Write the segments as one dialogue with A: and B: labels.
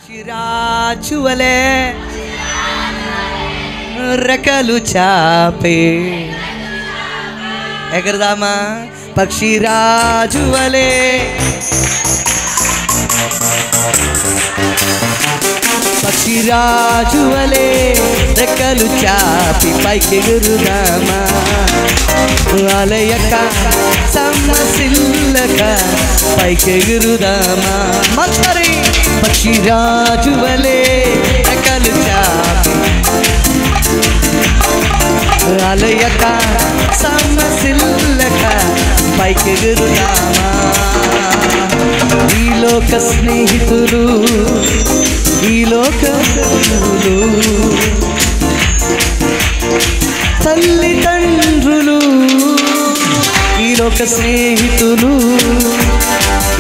A: పక్షిరాజువలే రెక్కలు చాపే ఎగరదామా పక్షిరాజువలే పక్షిరాజువలే రెక్కలు చాపి పైకి ఎగురుదామా అలయక సమ్మసిల్లక పైకి ఎగురుదామా మరి పక్షిరాజువలే రెక్కలు చాపి అలయక సమ్మసిల్లక పైకి ఎగురుదామా ఈ లోక స్నేహితులు ఈ లోక తల్లిదండ్రులు ఈ లోక స్నేహితులు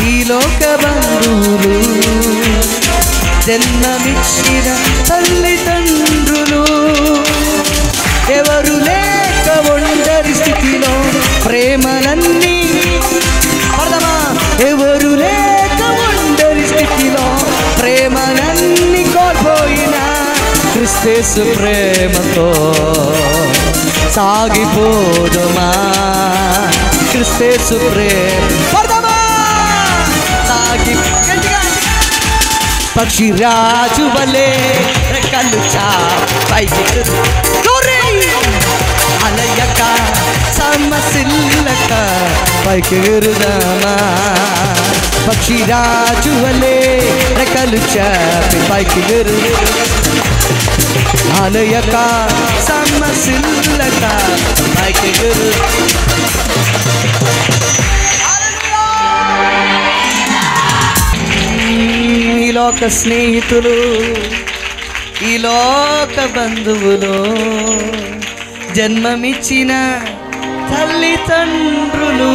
A: ఈ లోక బంధువులు జన్మమిచ్చిన తల్లిదండ్రులు ఎవరు లేక ఒంటరి స్థితిలో ప్రేమలన్నీ పడదమా ఎవరు లేక ఒంటరి స్థితిలో ప్రేమలన్నీ కోల్పోయిన క్రిస్తేసు ప్రేమతో సాగిపోదమా క్రిస్తేసు ప్రేమ పడదమా సాగి పక్షిరాజు వలే రెక్కలు చాపి అలయక సమసిల్లక పైకి ఎగురుదామా పక్షిరాజు వలే రెక్కలు చాపి పైకి ఎగురు అలయక సమసిల్లక పైకి ఎగురు ఈ లోక స్నేహితులు ఈ లోక బంధువులు జన్మమిచ్చిన తల్లిదండ్రులు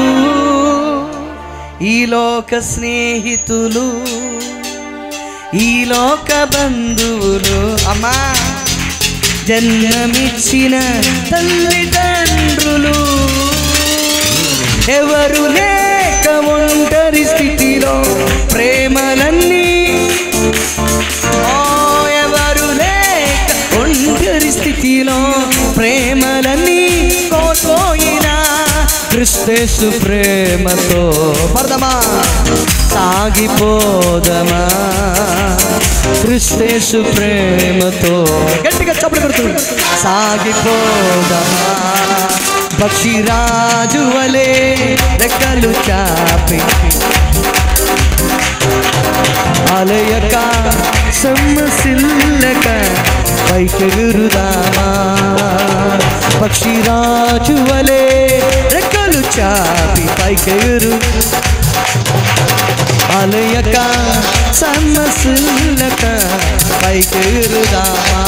A: ఈ లోక స్నేహితులు ఈ లోక బంధువులు అమ్మా జన్మమిచ్చిన తల్లిదండ్రులు ఎవరు లేక ఒంటరి స్థితిలో ప్రేమలన్నీ ఎవరు లేక ఒంటరి స్థితిలో ప్రేమలన్నీ కోల్పోయిన క్రిస్తేసు ప్రేమతో పడదమా సాగిపోదమా క్రిస్తేసు ప్రేమతో గట్టిగా చప్పుడు కొడుతుంది సాగిపోదమా పక్షిరాజు వలే రెక్కలు చాపి అలయక సమ్మసిల్లక పైకెగురుదామా పక్షిరాజు వలే రెక్కలు చాపి పైకెగురు అలయక సమ్మసిల్లక పైకెగురుదామా